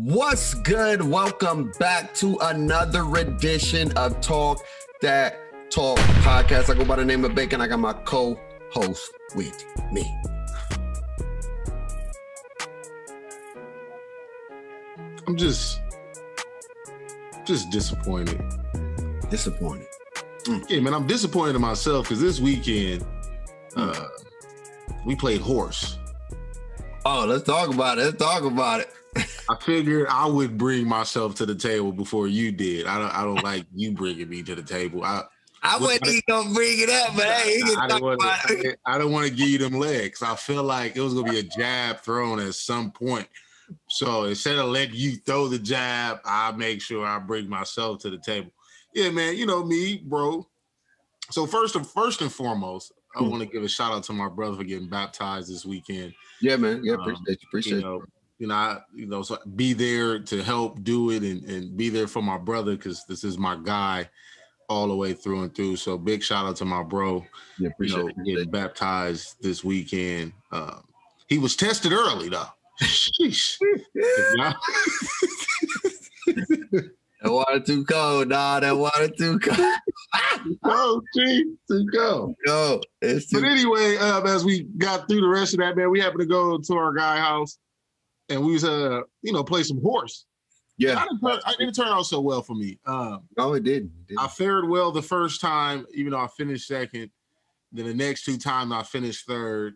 What's good? Welcome back to another edition of Talk That Talk podcast. I go by the name of Bacon. I got my co-host with me. I'm just disappointed. Disappointed. Yeah, man, I'm disappointed in myself because this weekend we played horse. Oh, let's talk about it. I figured I would bring myself to the table before you did. I don't like you bringing me to the table. I wasn't even gonna bring it up, but hey, I don't want to give you them legs. I feel like it was gonna be a jab thrown at some point. So instead of letting you throw the jab, I make sure I bring myself to the table. Yeah, man, you know me, bro. So first and foremost, I want to give a shout out to my brother for getting baptized this weekend. Yeah, man. Yeah, appreciate you. So be there to help do it and be there for my brother because this is my guy all the way through and through. So big shout out to my bro. Yeah, appreciate getting baptized this weekend. He was tested early though. Sheesh. That water too cold, dog. That water too cold. Oh, gee, too cold. Yo, but anyway, as we got through the rest of that, man, we happened to go to our guy house and we was play some horse. Yeah, it didn't turn out so well for me. No, it didn't. I fared well the first time, even though I finished second. Then the next two times I finished third,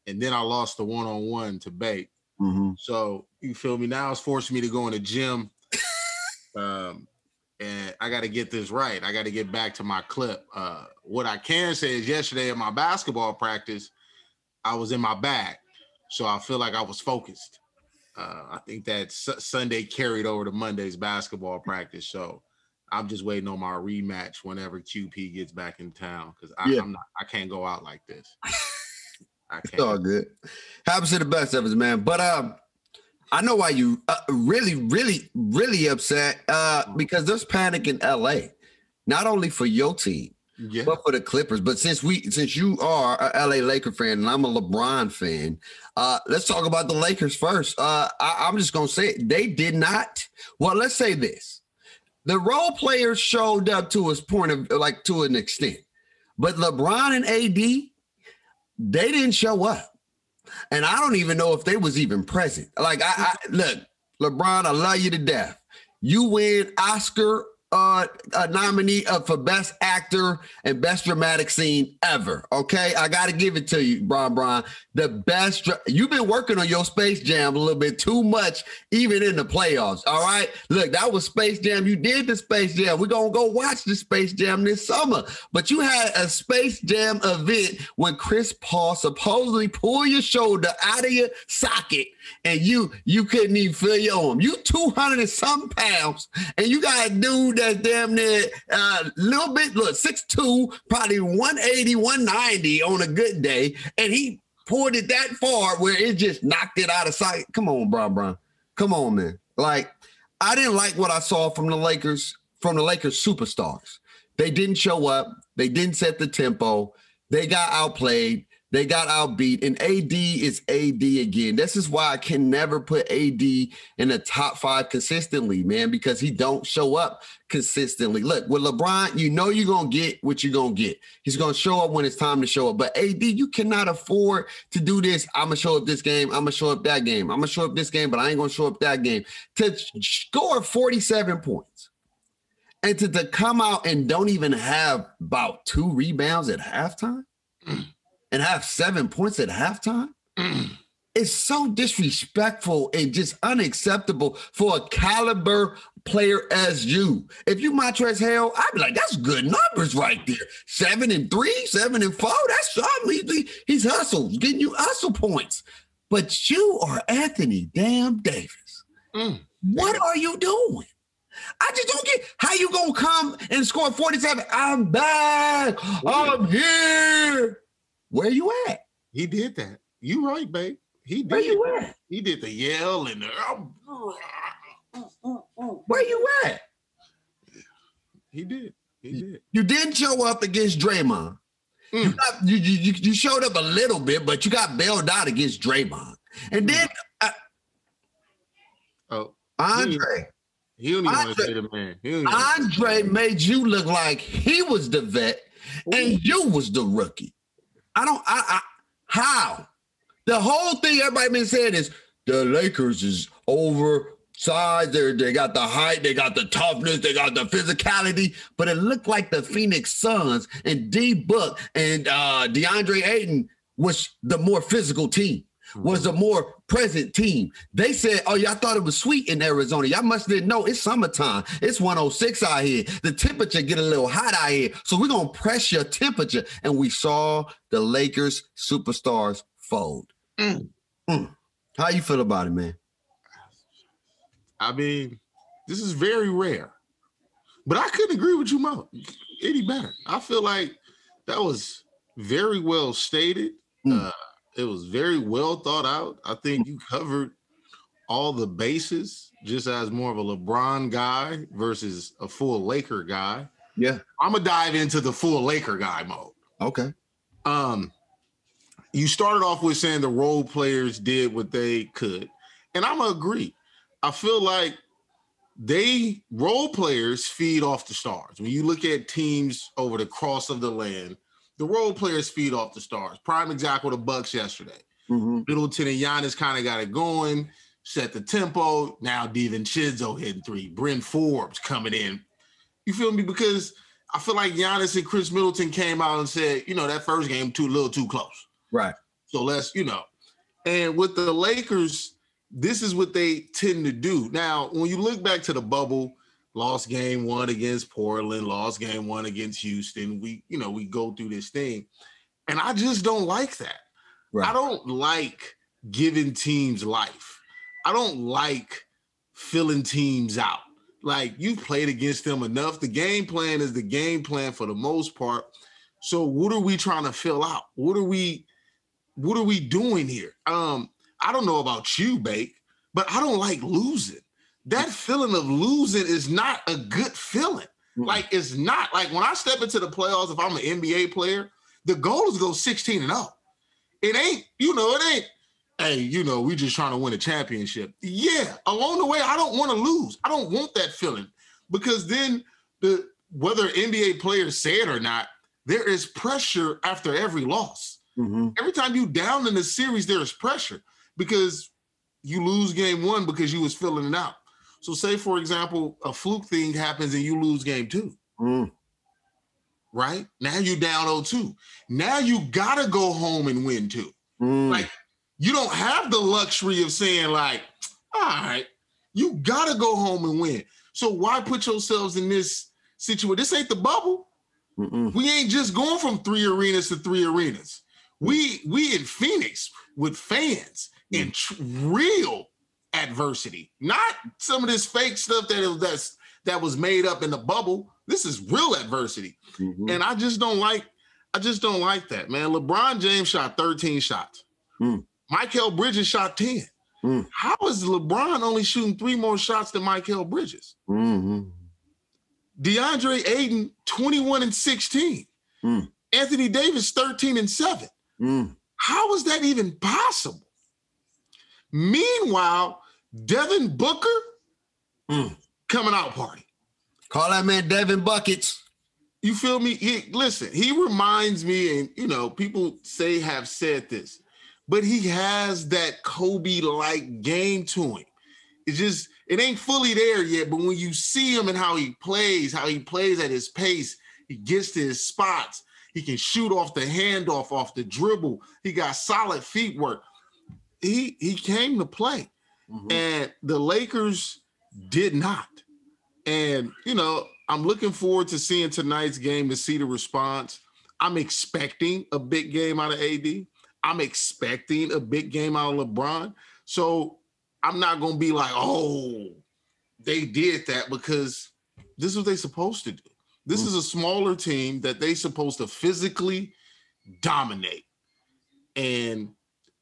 and then I lost the one-on-one to Bake. Mm-hmm. So you feel me? Now it's forcing me to go in the gym. And I got to get this right. I got to get back to my clip. What I can say is yesterday at my basketball practice, I was in my bag. So I feel like I was focused. I think that Sunday carried over to Monday's basketball practice. So I'm just waiting on my rematch whenever QP gets back in town because I can't go out like this. I can't. It's all good. Happens to the best of us, man. But I know why you really upset because there's panic in LA, not only for your team, but for the Clippers. But since you are a LA Laker fan and I'm a LeBron fan, let's talk about the Lakers first. I'm just going to say it. They did not. Well, let's say this. The role players showed up to his point of to an extent, but LeBron and AD, they didn't show up. And I don't even know if they was even present. Look, LeBron, I love you to death. You win Oscar nominee for Best Actor and Best Dramatic Scene ever. Okay, I got to give it to you, Bron. The best. You've been working on your Space Jam a little bit too much, even in the playoffs. All right, look, that was Space Jam. You did the Space Jam. We're gonna go watch the Space Jam this summer. But you had a Space Jam event when Chris Paul supposedly pulled your shoulder out of your socket, and you couldn't even feel your arm. You 200 and some pounds, and you got a dude that's damn near a little bit, 6'2", probably 180, 190 on a good day, and he pulled it that far where it just knocked it out of sight. Come on, Bron. Come on, man. I didn't like what I saw from the Lakers superstars. They didn't show up. They didn't set the tempo. They got outplayed. They got outbeat, and AD is AD again. This is why I can never put AD in the top 5 consistently, man, because he don't show up consistently. Look, with LeBron, you know you're going to get what you're going to get. He's going to show up when it's time to show up. But AD, you cannot afford to do this. I'm going to show up this game. I'm going to show up that game. I'm going to show up this game, but I ain't going to show up that game. To score 47 points and to come out and don't even have about 2 rebounds at halftime. And have 7 points at halftime? It's so disrespectful and just unacceptable for a caliber player as you. If you Montrezl Harrell, I'd be like, that's good numbers right there. 7 and 3, 7 and 4. That's he's hustles, getting you hustle points. But you are Anthony damn Davis. What are you doing? I just don't get how you gonna come and score 47. I'm back. I'm here. Where you at? He did that. You right, babe. He did. Where you at? He did the yell and the. Where you at? He did. You didn't show up against Draymond. You showed up a little bit, but you got bailed out against Draymond. And then Andre. He don't even want to say the man. Andre made you look like he was the vet and you was the rookie. How? The whole thing everybody been saying is the Lakers is oversized. They got the height, they got the toughness, they got the physicality, but it looked like the Phoenix Suns and D-Book and DeAndre Ayton was the more physical team. Was a more present team. They said, oh, y'all thought it was sweet in Arizona. Y'all must didn't know it's summertime. It's 106 out here. The temperature get a little hot out here. So we're going to press your temperature. And we saw the Lakers superstars fold. How you feel about it, man? I mean, this is very rare. But I couldn't agree with you any better. I feel like that was very well stated. It was very well thought out. I think you covered all the bases just as more of a LeBron guy versus a full Laker guy. Yeah. I'm going to dive into the full Laker guy mode. Okay. You started off with saying the role players did what they could. And I'm going to agree. I feel like role players feed off the stars. When you look at teams over the cross of the land, the role players feed off the stars. Prime example, the Bucks yesterday. Middleton and Giannis kind of got it going, set the tempo. Now DiVincenzo hitting three. Bryn Forbes coming in. You feel me? Because I feel like Giannis and Chris Middleton came out and said, that first game a little too close. Right. So let's, And with the Lakers, this is what they tend to do. Now, when you look back to the bubble, lost game one against Portland, lost game one against Houston. We go through this thing. And I just don't like that. Right. I don't like giving teams life. I don't like filling teams out. Like, you've played against them enough. The game plan is the game plan for the most part. So what are we trying to fill out? What are we doing here? I don't know about you, Bake, but I don't like losing. That feeling of losing is not a good feeling. Like, it's not. Like, when I step into the playoffs, if I'm an NBA player, the goal is to go 16-0. It ain't, hey, we just trying to win a championship. Yeah, along the way, I don't want to lose. I don't want that feeling, because then whether NBA players say it or not, there is pressure after every loss. Every time you down in the series, there is pressure because you lose game one because you was filling it out. So say, for example, a fluke thing happens and you lose game two. Right? Now you down 0-2. Now you got to go home and win two. Like, you don't have the luxury of saying, like, all right, you got to go home and win. So why put yourselves in this situation? This ain't the bubble. We ain't just going from 3 arenas to 3 arenas. We in Phoenix with fans in real adversity, not some of this fake stuff that was made up in the bubble. This is real adversity. And I just don't like that, man. LeBron James shot 13 shots. Mikal Bridges shot 10. How is LeBron only shooting 3 more shots than Mikal Bridges? DeAndre Ayton, 21-16. Anthony Davis, 13-7. How is that even possible? Meanwhile, Devin Booker, coming out party. Call that man Devin Buckets. You feel me? He reminds me, and people have said this, but he has that Kobe-like game to him. It ain't fully there yet, but when you see him and how he plays at his pace, he gets to his spots. He can shoot off the handoff, off the dribble. He got solid feet work. He came to play, and the Lakers did not. And, I'm looking forward to seeing tonight's game to see the response. I'm expecting a big game out of AD. I'm expecting a big game out of LeBron. So I'm not going to be like, oh, they did that, because this is what they're supposed to do. This is a smaller team that they're supposed to physically dominate. And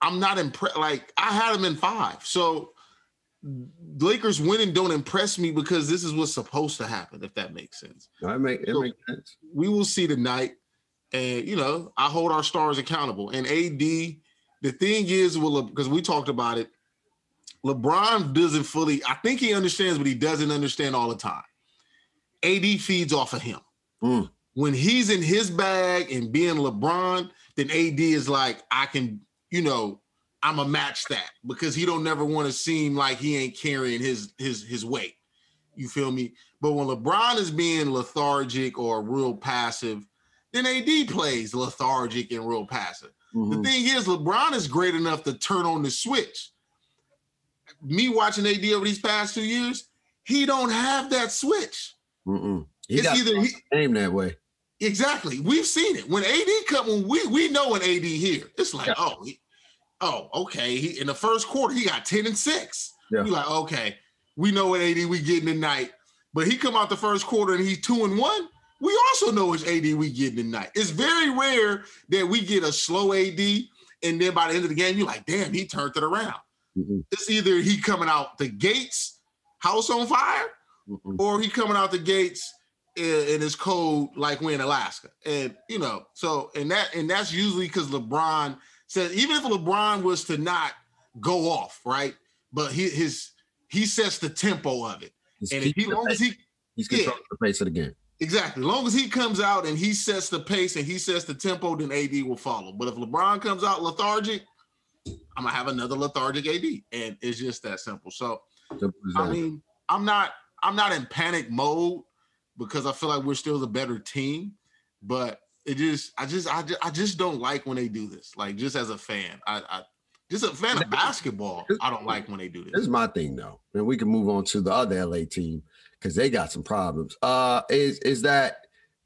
I'm not impressed. Like, I had them in 5. So Lakers winning don't impress me, because this is what's supposed to happen, if that makes sense. It makes sense. We will see tonight. And, I hold our stars accountable. And AD, the thing is, because we talked about it, LeBron doesn't fully, I think he understands, but he doesn't understand all the time. AD feeds off of him. When he's in his bag and being LeBron, then AD is like, I can, I'm a match that, because he don't never want to seem like he ain't carrying his weight. You feel me? But when LeBron is being lethargic or real passive, then AD plays lethargic and real passive. The thing is, LeBron is great enough to turn on the switch. Me watching AD over these past 2 years, he don't have that switch. He got game that way. Exactly. We've seen it. When AD come, we know when AD here. It's like, okay. He, in the first quarter, he got 10 and 6. Yeah. You're like, okay, we know what AD we getting tonight. But he come out the first quarter and he's 2 and 1. We also know it's AD we getting tonight. It's very rare that we get a slow AD and then by the end of the game, you're like, damn, he turned it around. It's either he coming out the gates, house on fire, or he coming out the gates and it's cold like we're in Alaska. And, that's usually because LeBron says, even if LeBron was to not go off, right? But he sets the tempo of it. He's controlling the pace of the game. Exactly. As long as he comes out and he sets the pace and he sets the tempo, then AD will follow. But if LeBron comes out lethargic, I'm gonna have another lethargic AD, and it's just that simple. So, I mean, I'm not in panic mode because I feel like we're still the better team. But I just don't like when they do this. Like, just as a fan, I just a fan of basketball, I don't like when they do this. This is my thing, though, and we can move on to the other LA team because they got some problems. Is that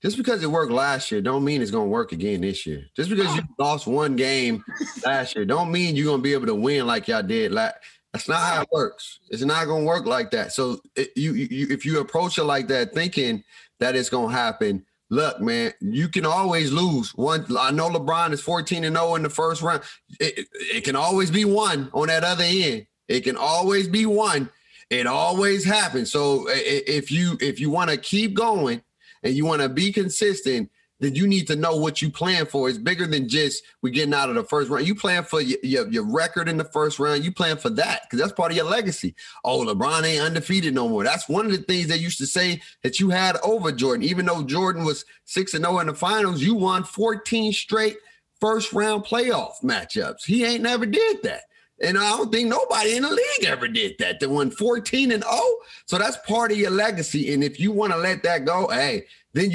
just because it worked last year don't mean it's going to work again this year. Just because you lost one game last year don't mean you're going to be able to win like y'all did. That's not how it works. It's not going to work like that. So if you approach it like that, thinking that it's going to happen, look, man, you can always lose one. I know LeBron is 14-0 in the first round. It can always be one on that other end. It can always be one. It always happens. So if you want to keep going and you want to be consistent, then you need to know what you plan for. It's bigger than just we getting out of the first round. You plan for your record in the first round. You plan for that because that's part of your legacy. Oh, LeBron ain't undefeated no more. That's one of the things they used to say that you had over Jordan. Even though Jordan was 6-0 in the finals, you won 14 straight first round playoff matchups. He ain't never did that. And I don't think nobody in the league ever did that. They won 14-0. So that's part of your legacy. And if you want to let that go, hey, then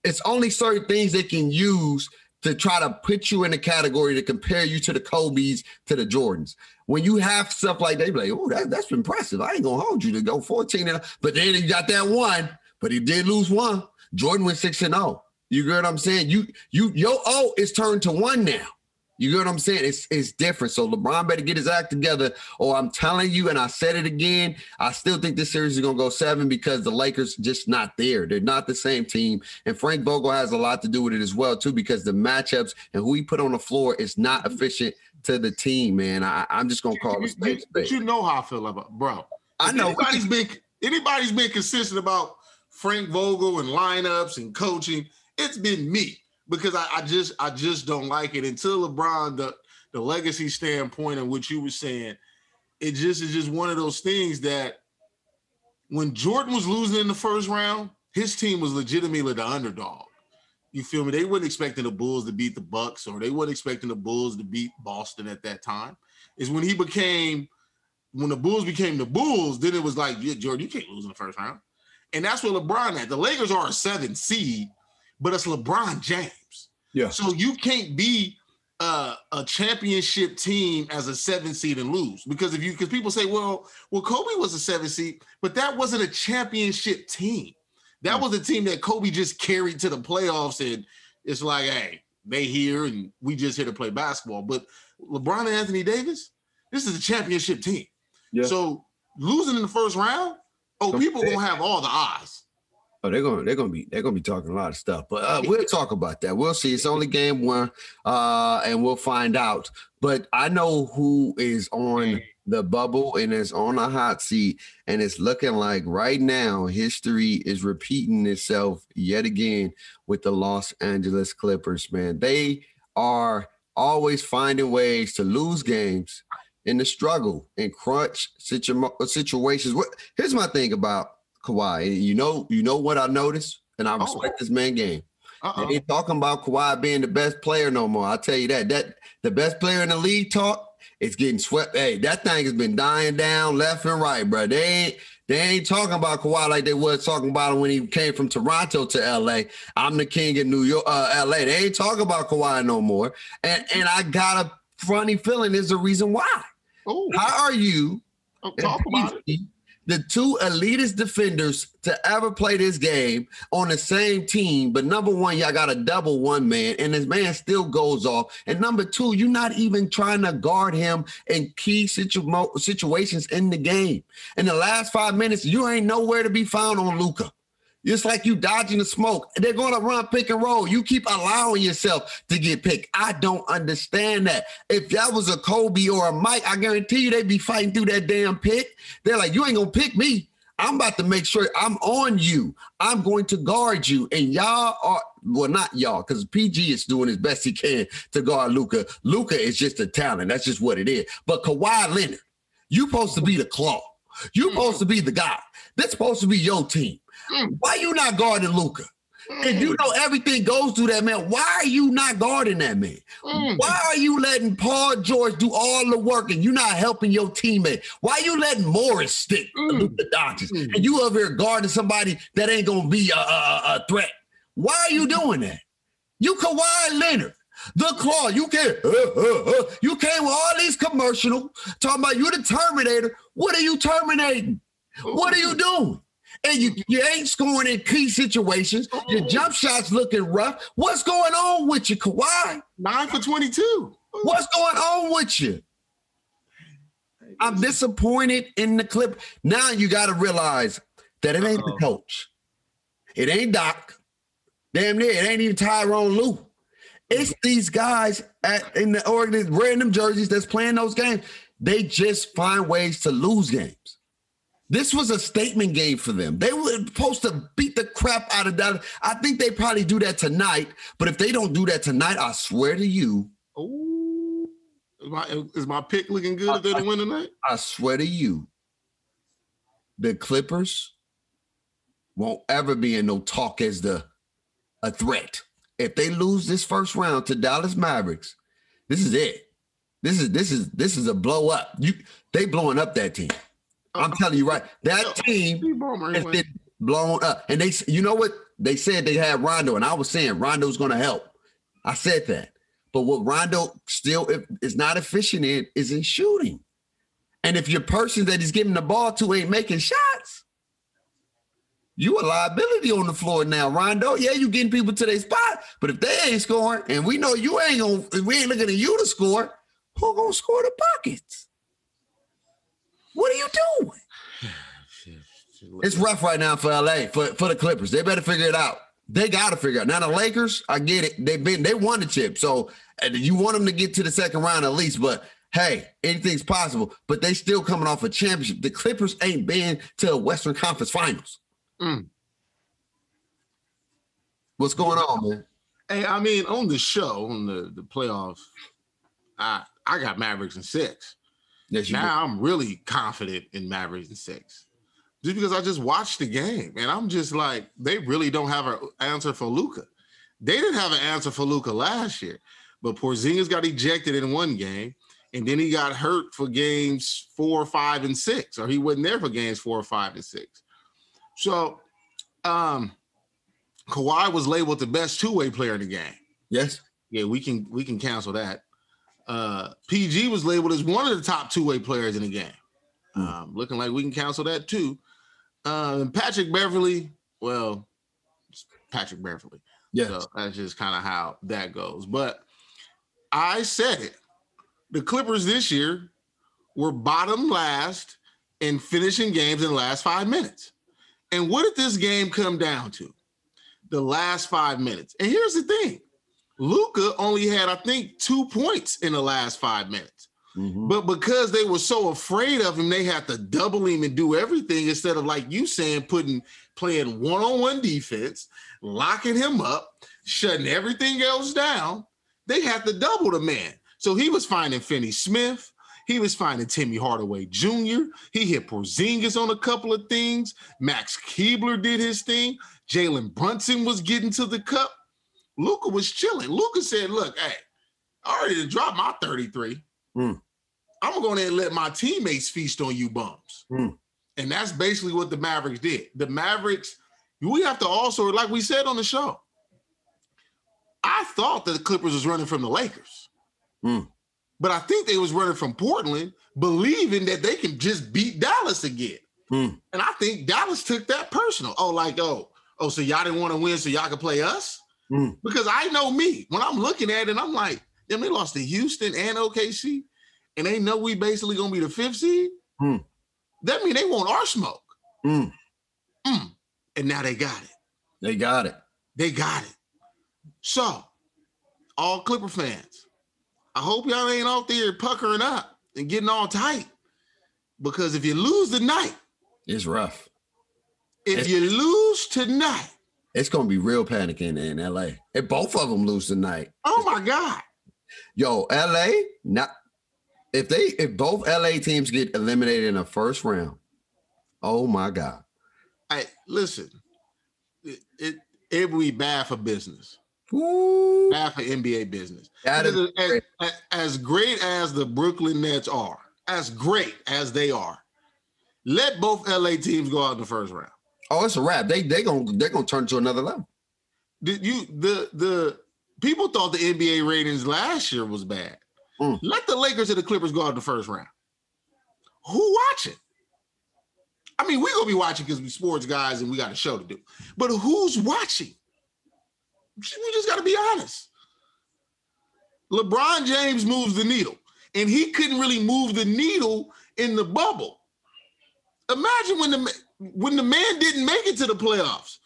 it's only certain things they can use to try to put you in a category to compare you to the Kobe's, to the Jordans. When you have stuff like that, you're like, oh, that's impressive. I ain't going to hold you to go 14-0. But then he got that one, but he did lose one. Jordan went 6-0. You get what I'm saying? Your O is turned to 1 now. You get what I'm saying? It's different. So LeBron better get his act together, or I'm telling you, and I said it again, I still think this series is going to go 7 because the Lakers just not there. They're not the same team. And Frank Vogel has a lot to do with it as well, too, because the matchups and who he put on the floor is not efficient to the team, man. I'm just going to call it. But you know how I feel about bro. I know. Anybody's been consistent about Frank Vogel and lineups and coaching, it's been me. Because I just don't like it until LeBron, the legacy standpoint and what you were saying, it's just one of those things that when Jordan was losing in the first round, his team was legitimately the underdog. You feel me? They weren't expecting the Bulls to beat the Bucks, or they weren't expecting the Bulls to beat Boston at that time. It's when the Bulls became the Bulls, then it was like, yeah, Jordan, you can't lose in the first round. And that's what LeBron had. The Lakers are a 7 seed. But it's LeBron James. Yeah. So you can't be a championship team as a 7 seed and lose. Because people say, well, Kobe was a 7 seed, but that wasn't a championship team. That was a team that Kobe just carried to the playoffs, and it's like, hey, they here and we just here to play basketball. But LeBron and Anthony Davis, this is a championship team. Yeah. So losing in the first round, people gonna have all the eyes. Oh, they're gonna be talking a lot of stuff, but we'll talk about that. We'll see. It's only game 1, and we'll find out. But I know who is on the bubble and is on a hot seat, and it's looking like right now history is repeating itself yet again with the Los Angeles Clippers. Man, they are always finding ways to lose games in the struggle and crunch situations. Here's my thing about Kawhi. You know what I noticed, and I respect this man game. They ain't talking about Kawhi being the best player no more. I'll tell you that. That the best player in the league talk, it's getting swept. Hey, that thing has been dying down left and right, bro. They ain't talking about Kawhi like they was talking about him when he came from Toronto to LA. I'm the king in New York, LA. They ain't talking about Kawhi no more. And I got a funny feeling there's a reason why. Ooh. How are you, talk about it, the two elitist defenders to ever play this game on the same team, but number one, y'all got a double one man, and this man still goes off. And number two, you're not even trying to guard him in key situations in the game. In the last 5 minutes, you ain't nowhere to be found on Luka. It's like you dodging the smoke. They're going to run pick and roll. You keep allowing yourself to get picked. I don't understand that. If that was a Kobe or a Mike, I guarantee you they'd be fighting through that damn pick. They're like, you ain't going to pick me. I'm about to make sure I'm on you. I'm going to guard you. And y'all are, well, not y'all, because PG is doing his best he can to guard Luka. Luka is just a talent. That's just what it is. But Kawhi Leonard, you supposed to be the claw. You supposed to be the guy. That's supposed to be your team. Why you not guarding Luka? If you know everything goes through that man, why are you not guarding that man? Why are you letting Paul George do all the work and you're not helping your teammate? Why are you letting Morris stick Luka Doncic and you over here guarding somebody that ain't gonna be a threat? Why are you doing that? You Kawhi Leonard, the claw. You came with all these commercials talking about you the Terminator. What are you terminating? What are you doing? And you ain't scoring in key situations. Your jump shot's looking rough. What's going on with you, Kawhi? 9 for 22. What's going on with you? I'm disappointed in the clip. Now you got to realize that it ain't the coach. It ain't Doc. Damn near. It ain't even Tyrone Lue. It's these guys in the Oregon random jerseys that's playing those games. They just find ways to lose games. This was a statement game for them. They were supposed to beat the crap out of Dallas. I think they probably do that tonight. But if they don't do that tonight, I swear to you. Oh, is my pick looking good if they don't win tonight? I swear to you, the Clippers won't ever be in no talk as a threat. If they lose this first round to Dallas Mavericks, this is it. This is a blow up. They blowing up that team. I'm telling you right, that team has been blown up. And you know what? They said they had Rondo, and I was saying Rondo's going to help. I said that. But what Rondo still is not efficient in is in shooting. And if your person that he's giving the ball to ain't making shots, you a liability on the floor now, Rondo. Yeah, you getting people to their spot, but if they ain't scoring, and we know we ain't looking at you to score, who gonna score the buckets? What are you doing? It's rough right now for LA, for the Clippers. They better figure it out. They got to figure it out. Now, the Lakers, I get it. They won the chip. So you want them to get to the second round at least. But, hey, anything's possible. But they still coming off a championship. The Clippers ain't been to a Western Conference Finals. What's going on, man? Hey, I mean, on the show, on the playoffs, I got Mavericks in 6. Yes, now I'm really confident in Mavericks in 6. Just because I just watched the game, and I'm just like, they really don't have an answer for Luka. They didn't have an answer for Luka last year, but Porzingis got ejected in one game, and then he got hurt for games 4, 5, and 6, or he wasn't there for games 4, 5, and 6. So, Kawhi was labeled the best two-way player in the game. Yes. Yeah, we can cancel that. PG was labeled as one of the top two-way players in the game. Looking like we can cancel that too. Patrick Beverley, well, Patrick Beverley. Yes. So that's just kind of how that goes. But I said it. The Clippers this year were bottom last in finishing games in the last 5 minutes. And what did this game come down to? The last 5 minutes. And here's the thing. Luka only had, I think, 2 points in the last 5 minutes. Mm-hmm. But because they were so afraid of him, they had to double him and do everything instead of, like you saying, playing one-on-one defense, locking him up, shutting everything else down. They had to double the man. So he was finding Finney Smith. He was finding Timmy Hardaway Jr. He hit Porzingis on a couple of things. Max Keebler did his thing. Jalen Brunson was getting to the cup. Luka was chilling. Luka said, look, hey, I already dropped my 33. I'm going to go ahead and let my teammates feast on you bums. And that's basically what the Mavericks did. The Mavericks, we have to also, like we said on the show, I thought that the Clippers was running from the Lakers. But I think they was running from Portland, believing that they can just beat Dallas again. And I think Dallas took that personal. So y'all didn't want to win so y'all could play us? Because I know me. When I'm looking at it, I'm like, damn, they lost to Houston and OKC, and they know we basically going to be the 5th seed? That means they want our smoke. And now they got it. They got it. So, all Clipper fans, I hope y'all ain't out there puckering up and getting all tight, because if you lose tonight, it's rough. If you lose tonight, it's going to be real panic in LA. If both of them lose tonight. Oh my God. Yo, LA, if both LA teams get eliminated in the first round, oh my God. Hey, listen, it would be bad for business. Ooh. Bad for NBA business. As great as the Brooklyn Nets are, as great as they are, let both LA teams go out in the first round. Oh, it's a wrap. They're gonna turn to another level. The people thought the NBA ratings last year was bad. Let the Lakers and the Clippers go out in the first round. Who watching? I mean, we're gonna be watching because we sports guys and we got a show to do. But who's watching? We just got to be honest. LeBron James moves the needle, and he couldn't really move the needle in the bubble. Imagine when the man didn't make it to the playoffs.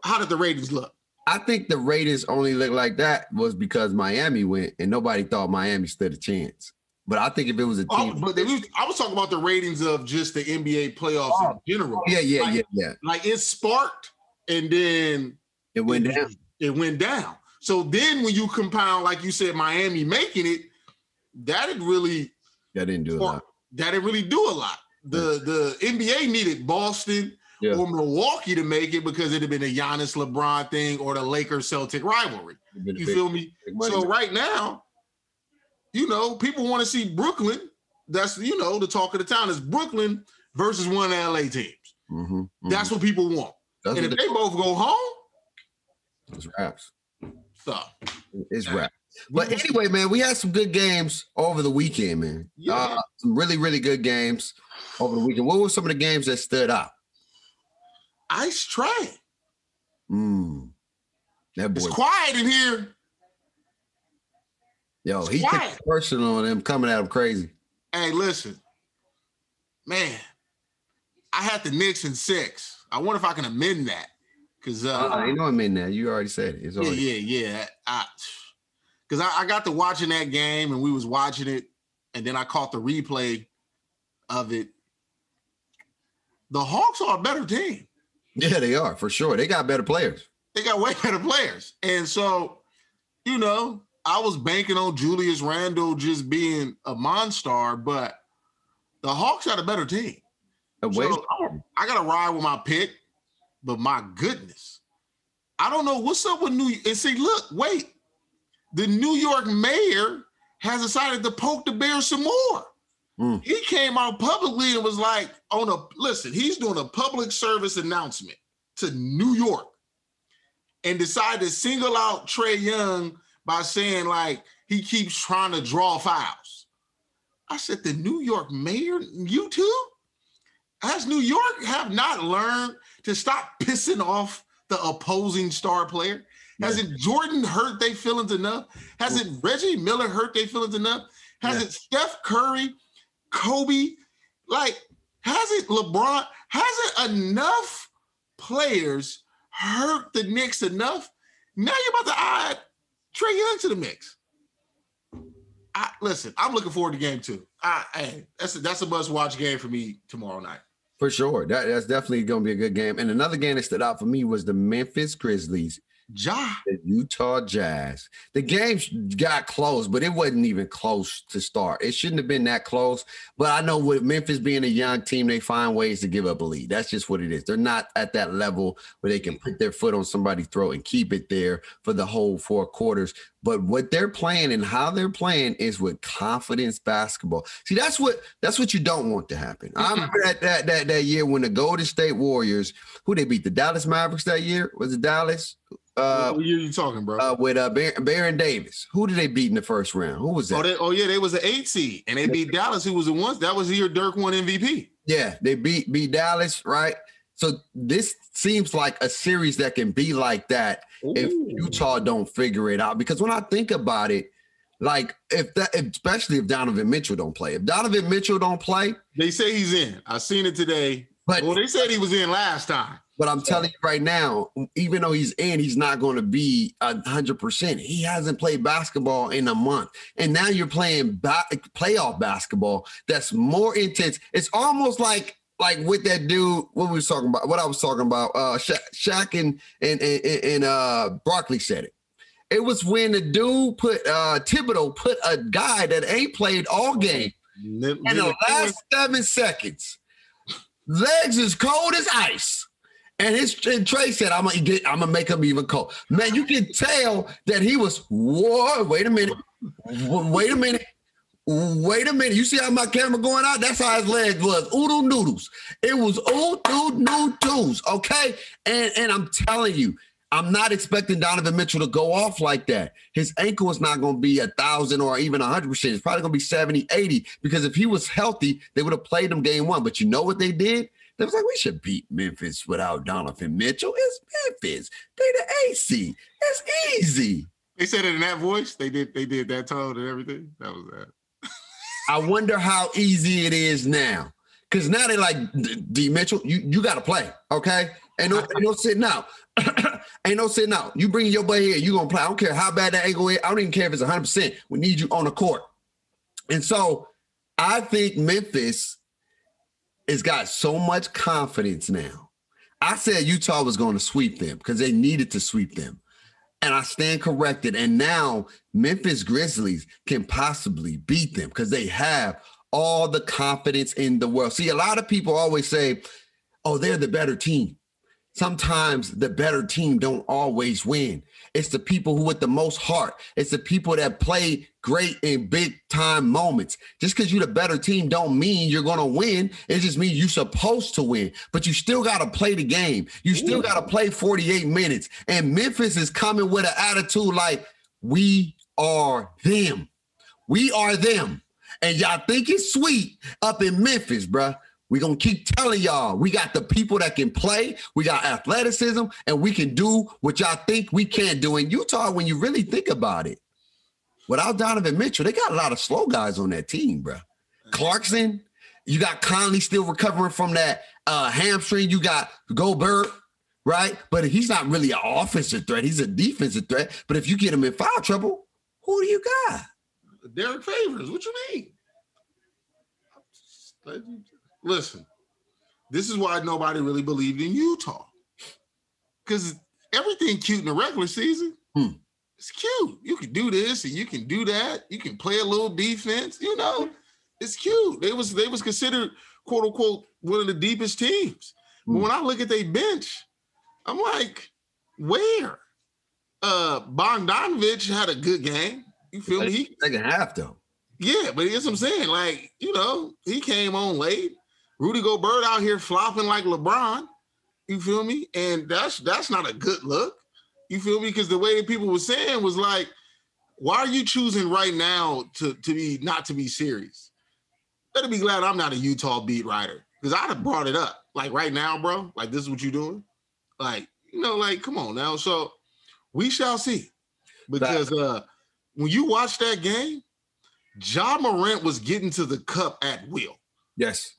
How did the ratings look? I think the ratings only look like that was because Miami went, and nobody thought Miami stood a chance. But I think if it was a team, I was talking about the ratings of just the NBA playoffs in general. Yeah. Like it sparked, and then it went down. It went down. So then when you compound, like you said, Miami making it, that didn't do a lot. That didn't really do a lot. The NBA needed Boston or Milwaukee to make it because it had been a Giannis LeBron thing or the Lakers-Celtic rivalry. You feel me? So right now, people want to see Brooklyn. That's, the talk of the town is Brooklyn versus one of the LA teams. That's what people want. And if they both go home, it's raps. So it's rap. But anyway, man, we had some good games over the weekend, man. Some really, really good games over the weekend. What were some of the games that stood out? Ice Trae. That boy. It's quiet in here. Yo, he took it personal on them coming at him crazy. Hey, listen, man, I had the Knicks in 6. I wonder if I can amend that. Because I know I'm in there. You already said it. It's already yeah. Because I got to watching that game and we was watching it, and then I caught the replay of it. The Hawks are a better team. Yeah, they are for sure. They got better players. They got way better players, and so I was banking on Julius Randle just being a monster, but the Hawks got a better team. So I got to ride with my pick. But my goodness, I don't know what's up with and see, look, wait. The New York mayor has decided to poke the bear some more. He came out publicly and was like, he's doing a public service announcement to New York and decided to single out Trae Young by saying, like, he keeps trying to draw fouls. I said, the New York mayor, you too? Has New York have not learned to stop pissing off the opposing star player? Hasn't Jordan hurt their feelings enough? Hasn't Reggie Miller hurt their feelings enough? Hasn't Steph Curry, Kobe, hasn't LeBron, hasn't enough players hurt the Knicks enough? Now you're about to add Trae Young to the mix. Listen, I'm looking forward to game 2. That's a must-watch game for me tomorrow night. For sure. That's definitely going to be a good game. And another game that stood out for me was the Memphis Grizzlies Ja. The Utah Jazz. The game got close, but it wasn't even close to start. It shouldn't have been that close. But I know with Memphis being a young team, they find ways to give up a lead. That's just what it is. They're not at that level where they can put their foot on somebody's throat and keep it there for the whole 4 quarters. But what they're playing and how they're playing is with confidence basketball. See, that's what you don't want to happen. I remember that year when the Golden State Warriors, who they beat, the Dallas Mavericks that year? Was it Dallas? What year you talking, bro? With Baron Davis. Who did they beat in the first round? Who was that? They was an 8 seed, and they beat Dallas, who was the ones. That was the year Dirk won MVP. Yeah, they beat Dallas, right? So this seems like a series that can be like that if Utah don't figure it out. Because when I think about it, like especially if Donovan Mitchell don't play. If Donovan Mitchell don't play, they say he's in. I seen it today. But they said he was in last time. But I'm telling you right now, even though he's in, he's not going to be 100%. He hasn't played basketball in a month. And now you're playing playoff basketball that's more intense. It's almost like with that dude, what I was talking about, Shaq and Barkley said it. It was when the dude Thibodeau put a guy that ain't played all game in the last 7 seconds. Legs as cold as ice. And Trey said, I'm gonna make him even cold. Man, you can tell that he was, wait a minute. You see how my camera going out? That's how his legs was. Oodle noodles. It was oodle noodles, okay? And I'm telling you, I'm not expecting Donovan Mitchell to go off like that. His ankle is not going to be 1,000 or even 100%. It's probably going to be 70, 80, because if he was healthy, they would have played him game 1. But you know what they did? They was like, we should beat Memphis without Donovan Mitchell. It's Memphis. They the AC. It's easy. They said it in that voice. They did that tone and everything. That was that. I wonder how easy it is now. Because now they like, D. Mitchell, you got to play, okay? Ain't no sitting out. Ain't no sitting out. You bring your boy here, you going to play. I don't care how bad that ankle is. I don't even care if it's 100%. We need you on the court. And so I think Memphis has got so much confidence now. I said Utah was going to sweep them because they needed to sweep them. And I stand corrected. And now Memphis Grizzlies can possibly beat them because they have all the confidence in the world. See, a lot of people always say, oh, they're the better team. Sometimes the better team don't always win. It's the people who with the most heart. It's the people that play great in big time moments. Just because you're the better team don't mean you're going to win. It just means you're supposed to win. But you still got to play the game. You still got to play 48 minutes. And Memphis is coming with an attitude like, we are them. We are them. And y'all think it's sweet up in Memphis, bruh. We're going to keep telling y'all, we got the people that can play, we got athleticism, and we can do what y'all think we can't do. In Utah, when you really think about it, without Donovan Mitchell, they got a lot of slow guys on that team, bro. Clarkson, you got Conley still recovering from that hamstring. You got Gobert, right? But he's not really an offensive threat. He's a defensive threat. But if you get him in foul trouble, who do you got? Derek Favors. What you mean? Listen, this is why nobody really believed in Utah. Because everything cute in the regular season. It's cute. You can do this and you can do that. You can play a little defense. You know, it's cute. They was considered, quote unquote, one of the deepest teams. But when I look at their bench, I'm like, where? Bogdanovich had a good game. You feel me? Second half though. Yeah, but that's what I'm saying. Like, you know, he came on late. Rudy Gobert out here flopping like LeBron. You feel me? And that's not a good look. You feel me? Because the way that people were saying was like, why are you choosing right now to be not to be serious? Better be glad I'm not a Utah beat writer. Because I'd have brought it up. Like right now, bro. Like, this is what you're doing. Like, you know, like, come on now. So we shall see. Because when you watch that game, Ja Morant was getting to the cup at will. Yes.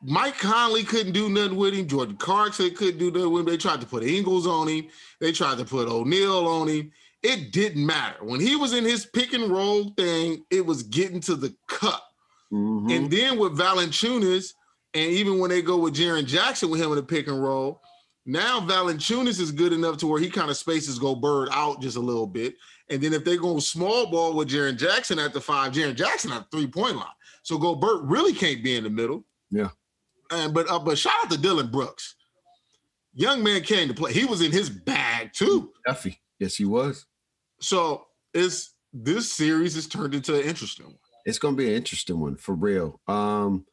Mike Conley couldn't do nothing with him. Jordan Clarkson couldn't do nothing with him. They tried to put Ingles on him. They tried to put O'Neal on him. It didn't matter. When he was in his pick and roll thing, it was getting to the cup. Mm-hmm. And then with Valanciunas, and even when they go with Jaren Jackson with him in the pick and roll, Now Valanciunas is good enough to where he kind of spaces Gobert out just a little bit. And then if they go small ball with Jaren Jackson at the 5, Jaren Jackson at the 3-point line. So Gobert really can't be in the middle. Yeah. But shout out to Dylan Brooks. Young man came to play. He was in his bag too. Duffy. Yes, he was. So this series has turned into an interesting one. It's going to be an interesting one for real. And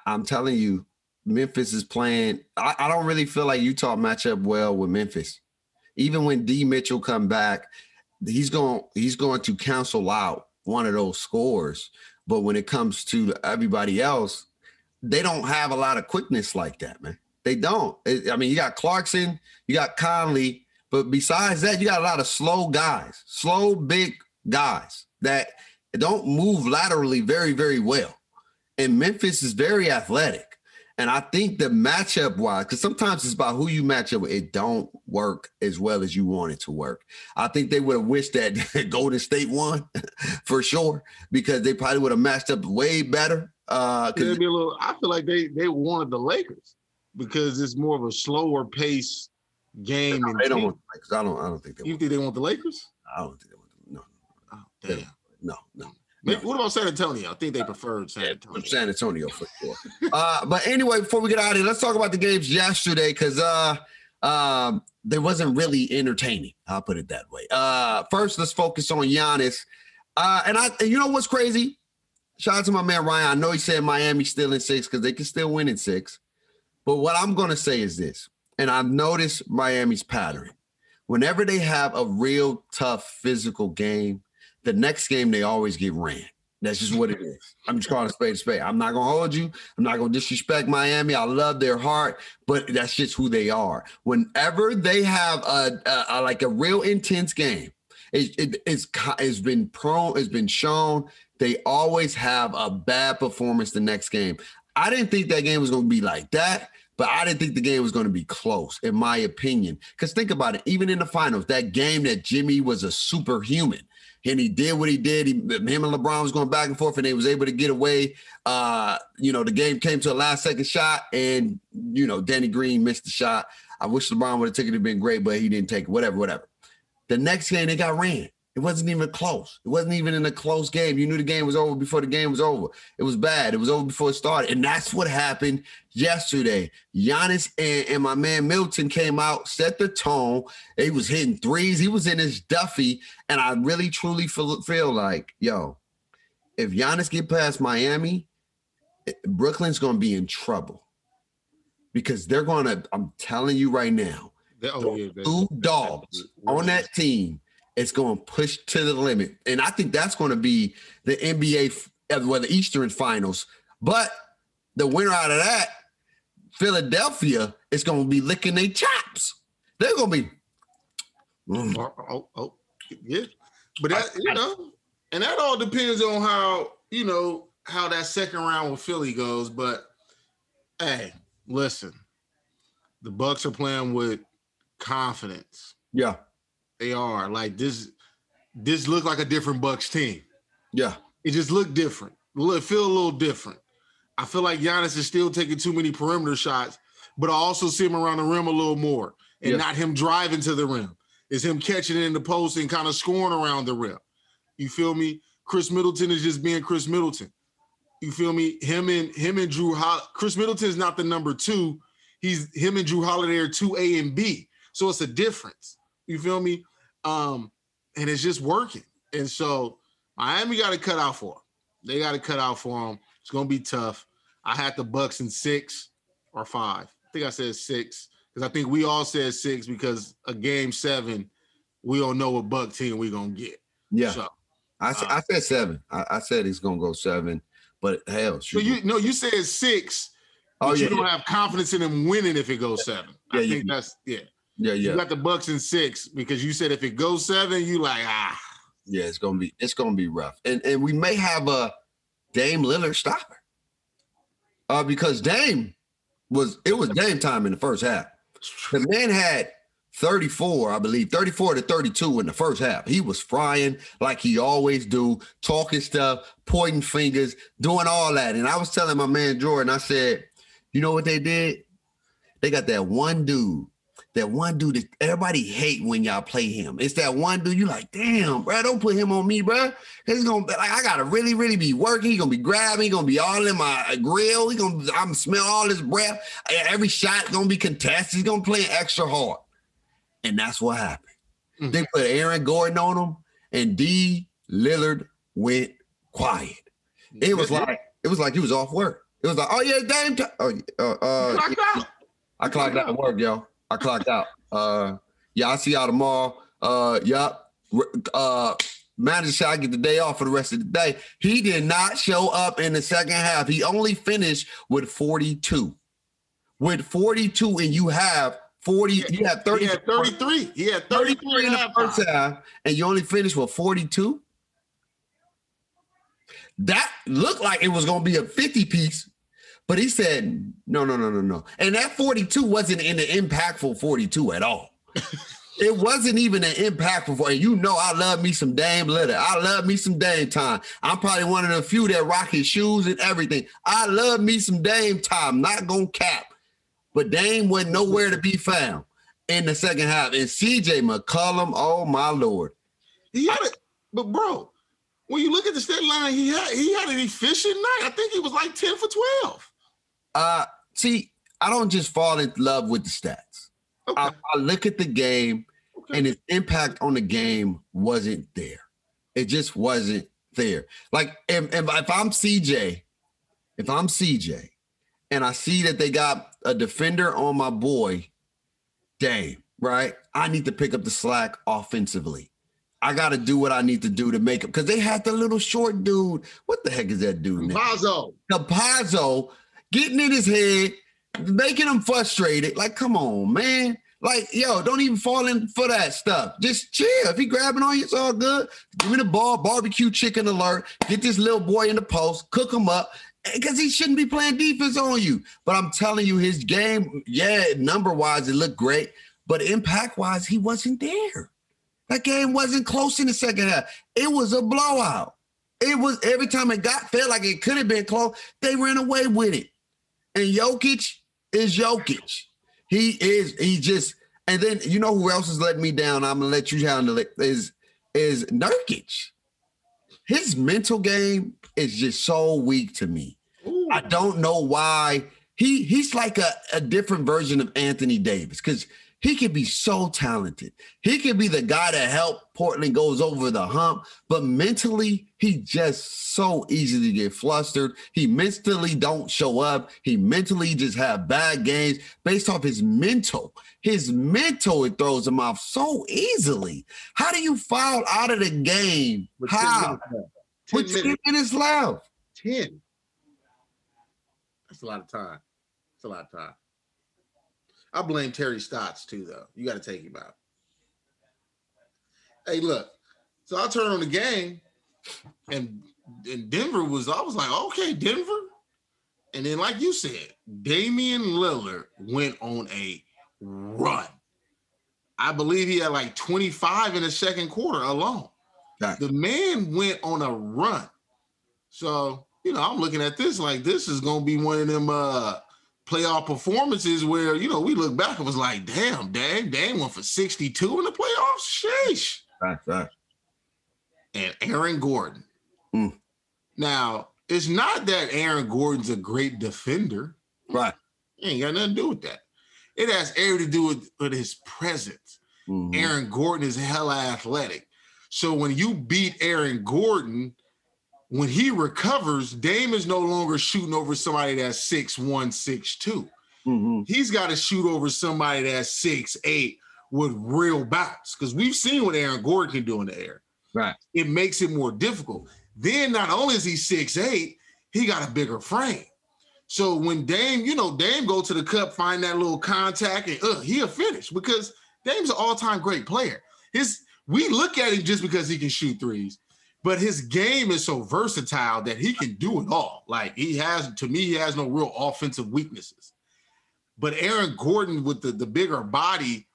I'm telling you, Memphis is playing. I don't really feel like Utah match up well with Memphis. Even when D Mitchell come back, he's going to cancel out one of those scores. But when it comes to everybody else, they don't have a lot of quickness like that, man. They don't. I mean, you got Clarkson, you got Conley, but besides that, you got a lot of slow guys, slow, big guys that don't move laterally very, very well. And Memphis is very athletic. And I think the matchup wise, because sometimes it's about who you match up with, it don't work as well as you want it to work. I think they would have wished that Golden State won for sure, because they probably would have matched up way better. I feel like they wanted the Lakers because it's more of a slower pace game. No, they don't want the Lakers. I don't think they. You think they want the Lakers? I don't think they want them. No. Oh, damn. No. Maybe, what about San Antonio? I think they preferred San Antonio. San Antonio for sure. But anyway, before we get out of here, let's talk about the games yesterday because they wasn't really entertaining. I'll put it that way. First, let's focus on Giannis. And you know what's crazy? Shout out to my man Ryan. I know he said Miami's still in 6 because they can still win in 6. But what I'm going to say is this, and I've noticed Miami's pattern. Whenever they have a real tough physical game, the next game they always get ran. That's just what it is. I'm just calling a spade a spade. I'm not going to hold you. I'm not going to disrespect Miami. I love their heart, but that's just who they are. Whenever they have a real intense game, it's been shown they always have a bad performance the next game. I didn't think that game was going to be like that, but I didn't think the game was going to be close, in my opinion. Because think about it, even in the finals, that game that Jimmy was a superhuman, and he did what he did. Him and LeBron was going back and forth, and they was able to get away. The game came to a last-second shot, and, Danny Green missed the shot. I wish LeBron would have taken it. It'd been great, but he didn't take it. Whatever. The next game, they got ran. It wasn't even close. It wasn't even in a close game. You knew the game was over before the game was over. It was bad. It was over before it started. And that's what happened yesterday. Giannis and my man Milton came out, set the tone. He was hitting threes. He was in his Duffy. And I really, truly feel like, if Giannis get past Miami, Brooklyn's going to be in trouble. Because they're going to, I'm telling you right now, two dogs on that team, it's going to push to the limit. And I think that's going to be the NBA, the Eastern Finals. But the winner out of that, Philadelphia, is going to be licking their chops. They're going to be. Yeah. But that, and that all depends on how that second round with Philly goes. But, hey, listen, the Bucks are playing with confidence. Yeah. They are. Like, this looked like a different Bucks team. Yeah. It just looked different. It feel a little different. I feel like Giannis is still taking too many perimeter shots, but I also see him around the rim a little more and not him driving to the rim. It's him catching it in the post and kind of scoring around the rim. You feel me? Chris Middleton is just being Chris Middleton. You feel me? Him and Jrue Holiday. Chris Middleton is not the number 2. Him and Jrue Holiday are 2A and B. So it's a difference. You feel me? And it's just working. And so Miami got to cut out for him. They got to cut out for him. It's going to be tough. I had the Bucks in 6 or 5. I think I said 6 because I think we all said 6 because a game 7, we don't know what Buck team we're going to get. Yeah. So, I said 7. I said he's going to go 7, but hell. So you said 6, but you don't have confidence in him winning if it goes 7. I think that's. Yeah, you got the Bucks in 6 because you said if it goes 7, you like Yeah, it's gonna be rough, and we may have a Dame Lillard stopper, because Dame was Dame time in the first half. The man had 34, I believe, 34 to 32 in the first half. He was frying like he always do, talking stuff, pointing fingers, doing all that. And I was telling my man Jordan, I said, you know what they did? They got that one dude that one dude that everybody hate when y'all play him. It's that one dude you like, damn, bro, don't put him on me, bro. He's gonna be like, I gotta really, really be working. He gonna be grabbing. He gonna be all in my grill. I'm smell all his breath. Every shot gonna be contested. He's gonna play extra hard, and that's what happened. Mm-hmm. They put Aaron Gordon on him, and D. Lillard went quiet. It was like he was off work. It was like, oh yeah, Dame. I clocked out at work, yo. I clocked out. Yeah, I'll see y'all tomorrow. Yup. Manager said I get the day off for the rest of the day. He did not show up in the second half. He only finished with 42. With 42, and you have 40. You have 30. He had 33. He had 33 in the first half, and you only finished with 42. That looked like it was going to be a 50 piece. But he said, no. And that 42 wasn't an impactful 42 at all. It wasn't even an impactful. And you know I love me some Dame Lillard. I love me some Dame time. I'm probably one of the few that rock his shoes and everything. I love me some Dame time. Not going to cap. But Dame wasn't nowhere to be found in the second half. And C.J. McCollum, oh, my Lord. He had it. But, bro, when you look at the stat line, he had an efficient night. I think he was like 10 for 12. See, I don't just fall in love with the stats. Okay. I look at the game, and its impact on the game wasn't there. It just wasn't there. Like, if I'm CJ, and I see that they got a defender on my boy, Dame, right? I need to pick up the slack offensively. I got to do what I need to do to make it. Because they had the little short dude. What the heck is that dude? Campazzo. Getting in his head, making him frustrated. Like, come on, man. Like, yo, don't even fall in for that stuff. Just chill. If he grabbing on you, it's all good. Give me the ball, barbecue chicken alert. Get this little boy in the post, cook him up. Because he shouldn't be playing defense on you. But I'm telling you, his game, yeah, number-wise, it looked great. But impact-wise, he wasn't there. That game wasn't close in the second half. It was a blowout. It was every time it felt like it could have been close, they ran away with it. And Jokic is Jokic. And then you know who else is letting me down? I'm gonna let you handle it. Is Nurkic. His mental game is just so weak to me. Ooh. I don't know why. He's like a different version of Anthony Davis because he could be so talented. He could be the guy that helped Portland goes over the hump, but mentally, he just so easily get flustered. He mentally don't show up. He mentally just have bad games based off his mental. His mental, it throws him off so easily. How do you foul out of the game? How? With 10 minutes left. 10. That's a lot of time. That's a lot of time. I blame Terry Stotts too, though. You got to take him out. Hey, look. So I turned on the game, and Denver I was like, okay, Denver. And then, like you said, Damian Lillard went on a run. I believe he had like 25 in the second quarter alone. Right. The man went on a run. So, I'm looking at this like this is going to be one of them playoff performances where, we look back and was like, damn, Dame went for 62 in the playoffs. Sheesh. Right. And Aaron Gordon. Now, it's not that Aaron Gordon's a great defender. Right. He ain't got nothing to do with that. It has everything to do with his presence. Mm-hmm. Aaron Gordon is hella athletic. So when you beat Aaron Gordon, when he recovers, Dame is no longer shooting over somebody that's 6'1", 6'2". Mm-hmm. He's got to shoot over somebody that's 6'8" with real bounce. Because we've seen what Aaron Gordon can do in the air. Right. It makes it more difficult. Then not only is he 6'8", he got a bigger frame. So when Dame go to the cup, find that little contact, and he'll finish because Dame's an all-time great player. We look at him just because he can shoot threes. But his game is so versatile that he can do it all. Like he has no real offensive weaknesses. But Aaron Gordon with the bigger body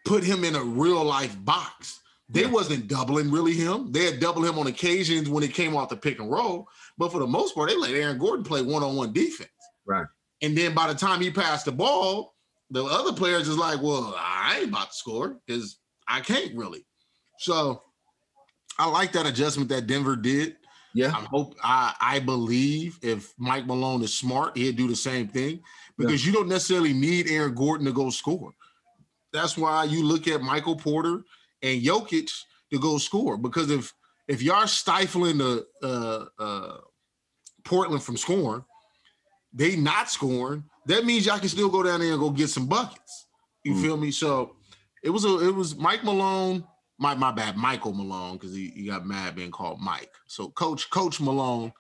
put him in a real life box. They wasn't doubling really him. They had doubled him on occasions when it came off the pick and roll. But for the most part, they let Aaron Gordon play one-on-one defense. Right. And then by the time he passed the ball, the other players is like, well, I ain't about to score because I can't really. So I like that adjustment that Denver did. Yeah. I believe if Mike Malone is smart, he'd do the same thing because you don't necessarily need Aaron Gordon to go score. That's why you look at Michael Porter and Jokic to go score, because if y'all stifling the Portland from scoring, they not scoring, that means y'all can still go down there and go get some buckets. You feel me? So it was Mike Malone. My bad, Michael Malone, because he got mad being called Mike. So Coach Malone,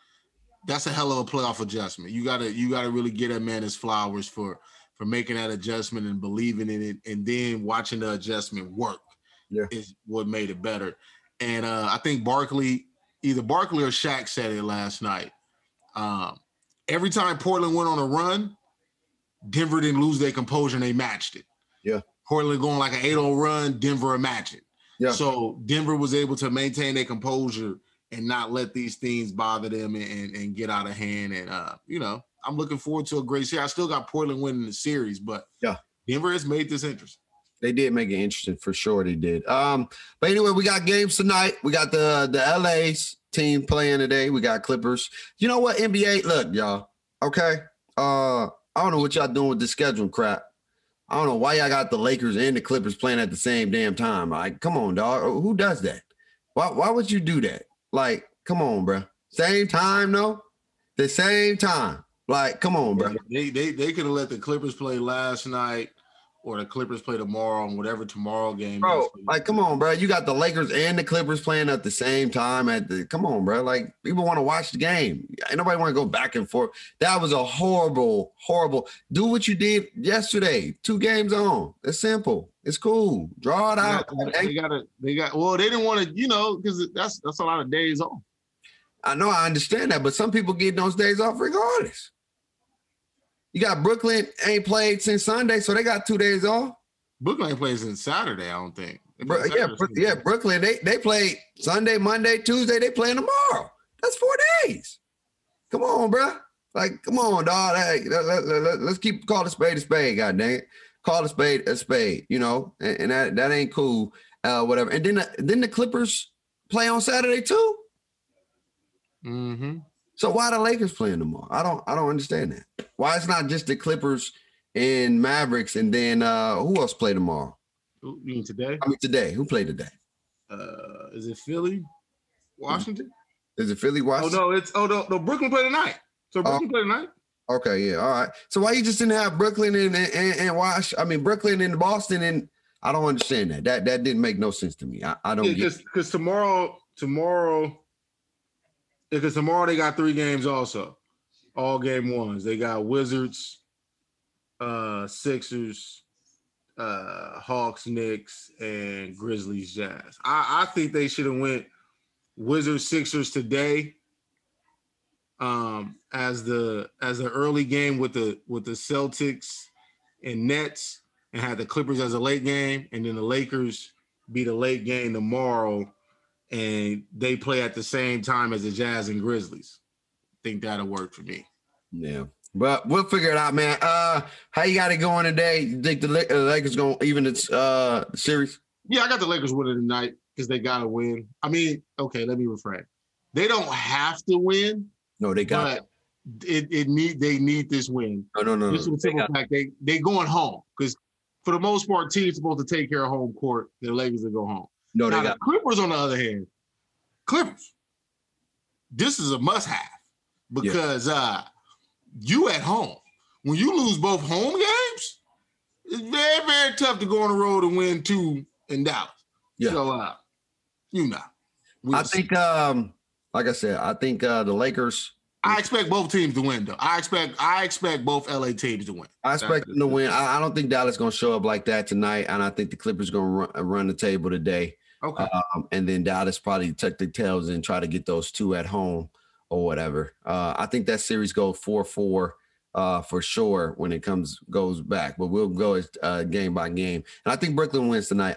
that's a hell of a playoff adjustment. You gotta really get that man his flowers for making that adjustment and believing in it, and then watching the adjustment work is what made it better. And I think either Barkley or Shaq said it last night. Every time Portland went on a run, Denver didn't lose their composure and they matched it. Yeah. Portland going like an 8-0 run, Denver a match it. Yeah. So Denver was able to maintain their composure and not let these things bother them and get out of hand. And, I'm looking forward to a great series. I still got Portland winning the series, but Denver has made this interesting. They did make it interesting for sure. They did. But anyway, we got games tonight. We got the LA's team playing today. We got Clippers. You know what, NBA? Look, y'all. Okay. I don't know what y'all doing with the scheduling crap. I don't know why y'all got the Lakers and the Clippers playing at the same damn time. Like, come on, dog. Who does that? Why would you do that? Like, come on, bro. Same time, though? The same time. Like, come on, bro. They could have let the Clippers play last night or the Clippers play tomorrow on whatever tomorrow game bro, is. Like, come on, bro. You got the Lakers and the Clippers playing at the same time. Come on, bro. Like, people want to watch the game. Ain't nobody want to go back and forth. That was a horrible. Do what you did yesterday. 2 games on. It's simple. It's cool. Draw it out. They didn't want to, because that's a lot of days off. I know, I understand that, but some people get those days off regardless. You got Brooklyn ain't played since Sunday, so they got 2 days off. Brooklyn ain't played since Saturday, I don't think. Brooklyn, they played Sunday, Monday, Tuesday. They playing tomorrow. That's 4 days. Come on, bro. Like, come on, dog. Hey, let's call a spade, God dang it. Call a spade, and that ain't cool, whatever. And then the Clippers play on Saturday too? Mm-hmm. So why the Lakers playing tomorrow? I don't understand that. Why it's not just the Clippers and Mavericks, and then who else play tomorrow? You mean today? I mean today. Who played today? Is it Philly, Washington? Is it Philly, Washington? No, Brooklyn play tonight. So Brooklyn play tonight. Okay, yeah, all right. So why you just didn't have Brooklyn and Brooklyn and Boston, and I don't understand that. That didn't make no sense to me. I don't get it. Because tomorrow they got 3 games also. All game ones. They got Wizards, Sixers, Hawks, Knicks, and Grizzlies, Jazz. I think they should have went Wizards, Sixers today. As the early game with the Celtics and Nets, and had the Clippers as a late game, and then the Lakers be the late game tomorrow, and they play at the same time as the Jazz and Grizzlies. Think that'll work for me. Yeah, but we'll figure it out, man. How you got it going today? You think the Lakers gonna even its series? Yeah, I got the Lakers winning tonight because they gotta win. I mean, okay, let me refrain. They don't have to win. No, they got it. They need this win. No. Just for the simple fact they going home, because for the most part, teams supposed to take care of home court. The Lakers will go home. No, now, the Clippers, on the other hand, this is a must-have because you at home. When you lose both home games, it's very, very tough to go on the road and win 2 in Dallas. Yeah. So, I think, like I said, I think the Lakers. I expect both teams to win, though. I expect both LA teams to win. I expect them to win. I don't think Dallas is going to show up like that tonight, and I think the Clippers going to run the table today. Okay. And then Dallas probably tuck their tails and try to get those 2 at home or whatever. I think that series goes 4-4 for sure when it goes back. But we'll go game by game. And I think Brooklyn wins tonight.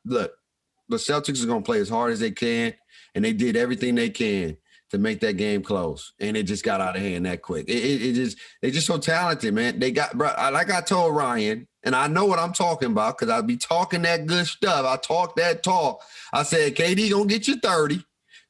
Look, the Celtics are going to play as hard as they can, and they did everything they can to make that game close, and it just got out of hand that quick. They're just so talented, man. They got, bro, like I told Ryan, and I know what I'm talking about because I be talking that good stuff. I talk that talk. I said, KD gonna get you 30.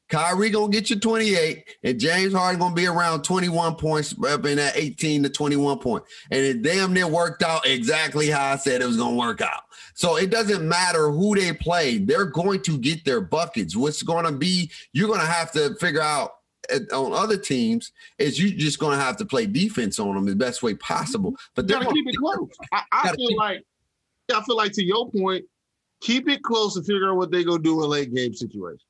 Kyrie gonna get you 28, and James Harden gonna be around 21 points, up in that 18 to 21 point. And it damn near worked out exactly how I said it was gonna work out. So it doesn't matter who they play; they're going to get their buckets. What's gonna be, you're gonna have to figure out on other teams is you just gonna have to play defense on them the best way possible. But they're gonna keep it close. I feel like to your point, keep it close and figure out what they're gonna do in late game situation.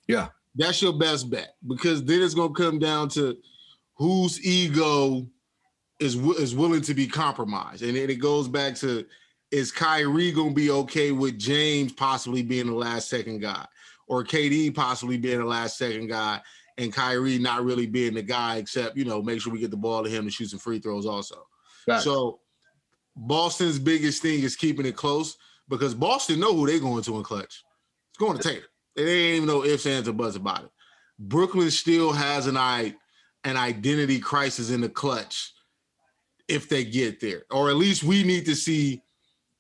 Yeah. That's your best bet, because then it's going to come down to whose ego is willing to be compromised. And then it goes back to, is Kyrie going to be okay with James possibly being the last second guy, or KD possibly being the last second guy, and Kyrie not really being the guy, except, make sure we get the ball to him to shoot some free throws also. Right. So Boston's biggest thing is keeping it close, because Boston know who they're going to in clutch. It's going to Tatum. They ain't even no ifs, ands, or buts about it. Brooklyn still has an identity crisis in the clutch if they get there. Or at least we need to see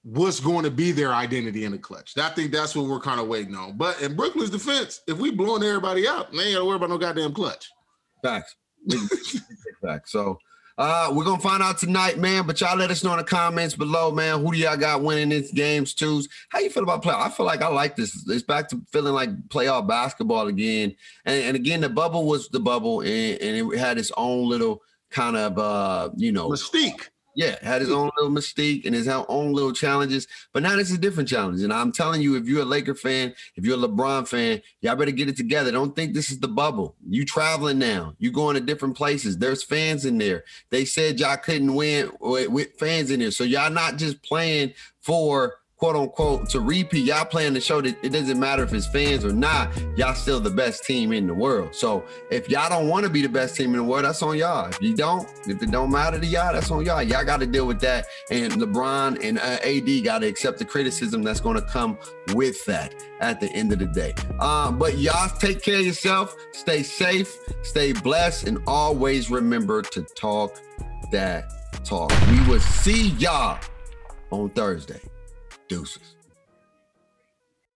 what's going to be their identity in the clutch. I think that's what we're kind of waiting on. But in Brooklyn's defense, if we blowing everybody out, they ain't got to worry about no goddamn clutch. Facts. Facts. So we're going to find out tonight, man, but y'all let us know in the comments below, man. Who do y'all got winning these games, twos? How you feel about playoff? I feel like I like this. It's back to feeling like playoff basketball again. And again, the bubble was the bubble, and it had its own little kind of, mystique. Yeah, it had his own little mystique and his own little challenges. But now this is a different challenge. And I'm telling you, if you're a Laker fan, if you're a LeBron fan, y'all better get it together. Don't think this is the bubble. You traveling now. You going to different places. There's fans in there. They said y'all couldn't win with fans in there. So y'all not just playing for, quote unquote, to repeat. Y'all playing to show that it doesn't matter if it's fans or not. Y'all still the best team in the world. So if y'all don't want to be the best team in the world, that's on y'all. If it don't matter to y'all, that's on y'all. Y'all got to deal with that. And LeBron and AD got to accept the criticism that's going to come with that at the end of the day. But y'all take care of yourself. Stay safe. Stay blessed. And always remember to talk that talk. We will see y'all on Thursday. Deuces.